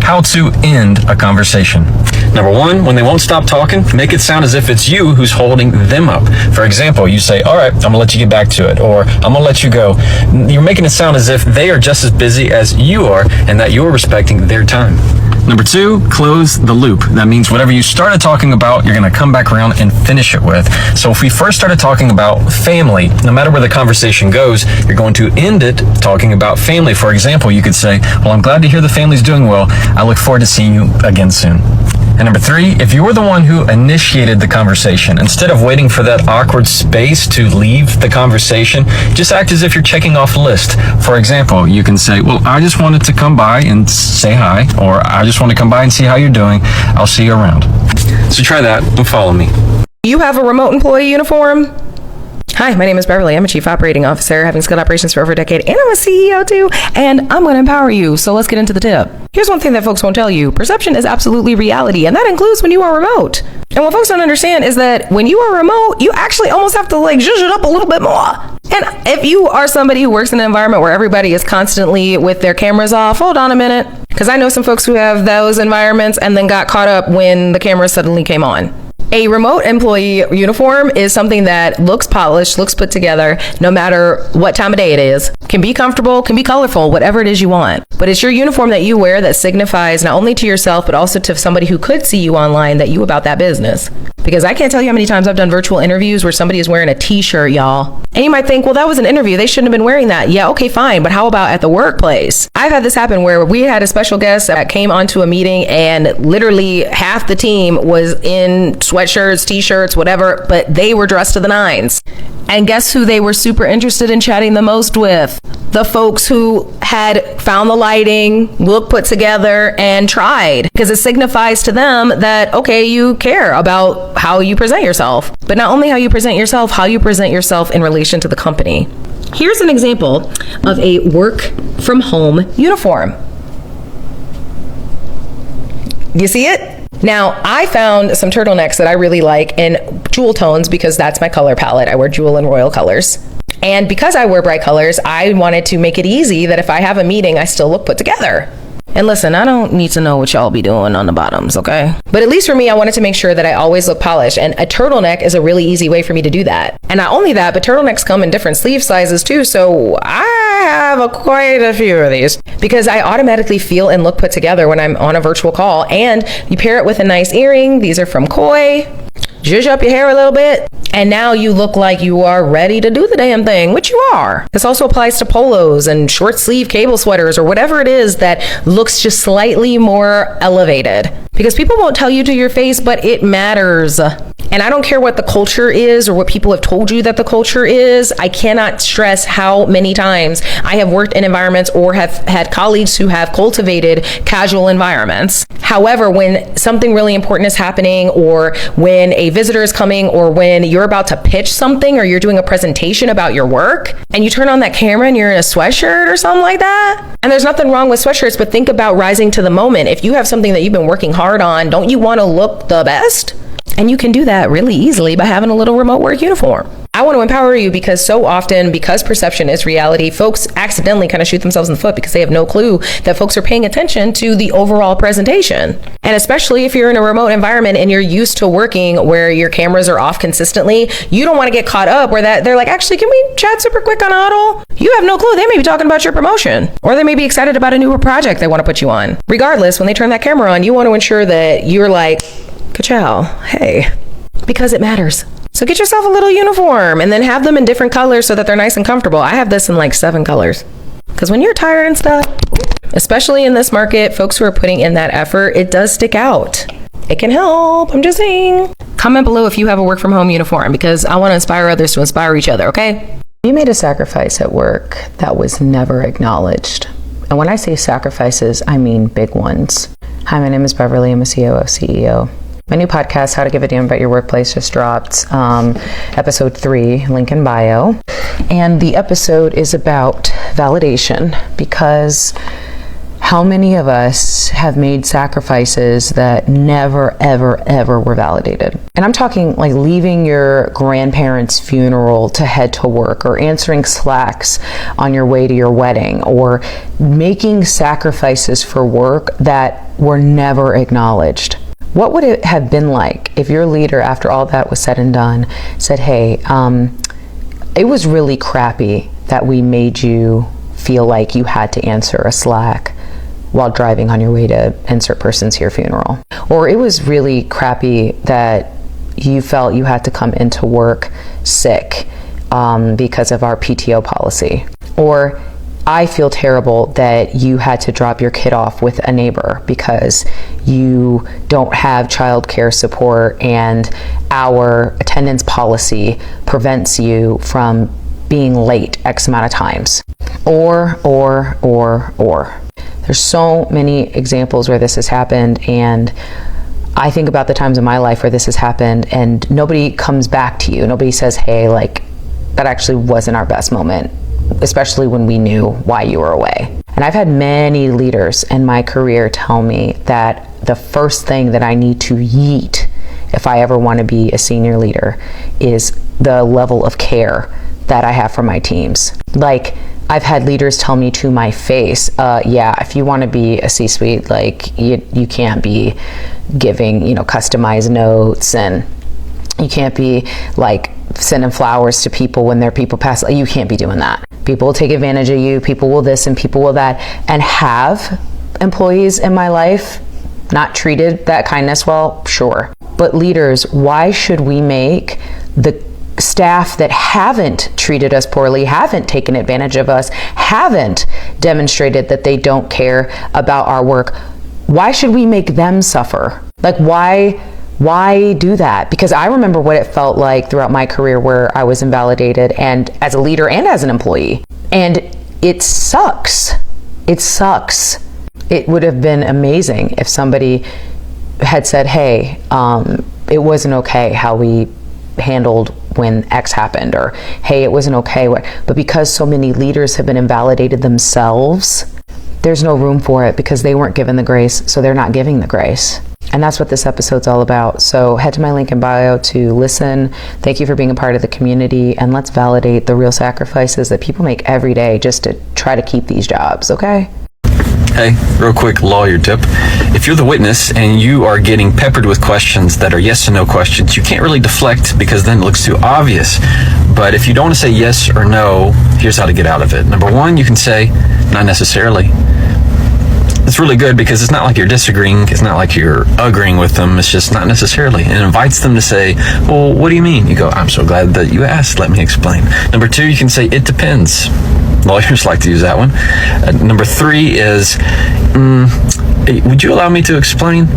How to end a conversation. Number one, when they won't stop talking, make it sound as if it's you who's holding them up. For example, you say, all right, I'm gonna let you get back to it, or I'm gonna let you go. You're making it sound as if they are just as busy as you are and that you're respecting their time. Number two, close the loop. That means whatever you started talking about, you're going to come back around and finish it with. So if we first started talking about family, no matter where the conversation goes, you're going to end it talking about family. For example, you could say, well, I'm glad to hear the family's doing well. I look forward to seeing you again soon. And number three, if you were the one who initiated the conversation, instead of waiting for that awkward space to leave the conversation, just act as if you're checking off a list. For example, you can say, well, I just wanted to come by and say hi, or I just want to come by and see how you're doing. I'll see you around. So try that and follow me. You have a remote employee uniform? Hi, my name is Beverly. I'm a Chief Operating Officer, having scaled operations for over a decade, and I'm a CEO too, and I'm going to empower you. So let's get into the tip. Here's one thing that folks won't tell you. Perception is absolutely reality, and that includes when you are remote. And what folks don't understand is that when you are remote, you actually almost have to zhuzh it up a little bit more. And if you are somebody who works in an environment where everybody is constantly with their cameras off, hold on a minute, because I know some folks who have those environments and then got caught up when the camera suddenly came on. A remote employee uniform is something that looks polished, looks put together, no matter what time of day it is. Can be comfortable, can be colorful, whatever it is you want. But it's your uniform that you wear that signifies not only to yourself, but also to somebody who could see you online that you about that business. Because I can't tell you how many times I've done virtual interviews where somebody is wearing a t-shirt, y'all. And you might think, well, that was an interview. They shouldn't have been wearing that. Yeah, okay, fine. But how about at the workplace? I've had this happen where we had a special guest that came onto a meeting and literally half the team was in sweatshirts, t-shirts, whatever, but they were dressed to the nines. And guess who they were super interested in chatting the most with? The folks who had found the lighting, look put together, and tried. Because it signifies to them that, okay, you care about how you present yourself. But not only how you present yourself, how you present yourself in relation to the company. Here's an example of a work from home uniform. You see it? Now, I found some turtlenecks that I really like in jewel tones because that's my color palette. I wear jewel and royal colors. And because I wear bright colors, I wanted to make it easy that if I have a meeting, I still look put together. And listen, I don't need to know what y'all be doing on the bottoms, okay? But at least for me, I wanted to make sure that I always look polished. And a turtleneck is a really easy way for me to do that. And not only that, but turtlenecks come in different sleeve sizes too. So I have quite a few of these because I automatically feel and look put together when I'm on a virtual call. And you pair it with a nice earring. These are from Koi. Zhuzh up your hair a little bit, and now you look like you are ready to do the damn thing, which you are. This also applies to polos and short sleeve cable sweaters or whatever it is that looks just slightly more elevated. Because people won't tell you to your face, but it matters. And I don't care what the culture is or what people have told you that the culture is. I cannot stress how many times I have worked in environments or have had colleagues who have cultivated casual environments. However, when something really important is happening, or when a visitor is coming, or when you're about to pitch something, or you're doing a presentation about your work, and you turn on that camera and you're in a sweatshirt or something like that, and there's nothing wrong with sweatshirts, but think about rising to the moment. If you have something that you've been working hard on, don't you want to look the best? And you can do that really easily by having a little remote work uniform. I want to empower you because so often, because perception is reality, folks accidentally kind of shoot themselves in the foot because they have no clue that folks are paying attention to the overall presentation. And especially if you're in a remote environment and you're used to working where your cameras are off consistently, you don't want to get caught up where they're like, actually, can we chat super quick on huddle? You have no clue. They may be talking about your promotion, or they may be excited about a newer project they want to put you on. Regardless, when they turn that camera on, you want to ensure that you're like, ka-chow, hey, because it matters. So get yourself a little uniform and then have them in different colors so that they're nice and comfortable. I have this in like 7 colors. Because when you're tired and stuff, especially in this market, folks who are putting in that effort, it does stick out. It can help. I'm just saying. Comment below if you have a work from home uniform because I want to inspire others to inspire each other, okay? You made a sacrifice at work that was never acknowledged. And when I say sacrifices, I mean big ones. Hi, my name is Beverly. I'm a COO, CEO. My new podcast, How to Give a Damn About Your Workplace, just dropped, episode 3, link in bio. And the episode is about validation because How many of us have made sacrifices that never, ever, ever were validated? And I'm talking like leaving your grandparents' funeral to head to work, or answering slacks on your way to your wedding, or making sacrifices for work that were never acknowledged. What would it have been like if your leader, after all that was said and done, said, hey, it was really crappy that we made you feel like you had to answer a Slack while driving on your way to insert person's here funeral. Or it was really crappy that you felt you had to come into work sick because of our PTO policy. Or I feel terrible that you had to drop your kid off with a neighbor because you don't have childcare support and our attendance policy prevents you from being late X amount of times. Or. There's so many examples where this has happened, and I think about the times in my life where this has happened and nobody comes back to you. Nobody says, hey, like, that actually wasn't our best moment, especially when we knew why you were away. And I've had many leaders in my career tell me that the first thing that I need to yeet if I ever want to be a senior leader is the level of care that I have for my teams. Like, I've had leaders tell me to my face, yeah, if you want to be a C-suite, like you can't be giving, customized notes, and you can't be like sending flowers to people when their people pass. You can't be doing that. People will take advantage of you. People will this and people will that. And have employees in my life not treated that kindness well? Sure. But leaders, why should we make the staff that haven't treated us poorly, haven't taken advantage of us, haven't demonstrated that they don't care about our work, why should we make them suffer? Like, why do that? Because I remember what it felt like throughout my career where I was invalidated, and as a leader and as an employee. And it sucks. It sucks. It would have been amazing if somebody had said, hey, it wasn't okay how we handled when X happened, or hey, it wasn't okay. But because so many leaders have been invalidated themselves, there's no room for it because they weren't given the grace, so they're not giving the grace. And that's what this episode's all about. So head to my link in bio to listen. Thank you for being a part of the community, and let's validate the real sacrifices that people make every day just to try to keep these jobs, okay? Hey, real quick lawyer tip. If you're the witness and you are getting peppered with questions that are yes or no questions, you can't really deflect because then it looks too obvious. But if you don't want to say yes or no, here's how to get out of it. Number one, you can say, not necessarily. It's really good because it's not like you're disagreeing. It's not like you're agreeing with them. It's just not necessarily. And it invites them to say, well, what do you mean? You go, I'm so glad that you asked. Let me explain. Number two, you can say, it depends. Lawyers like to use that one. Number three is, would you allow me to explain?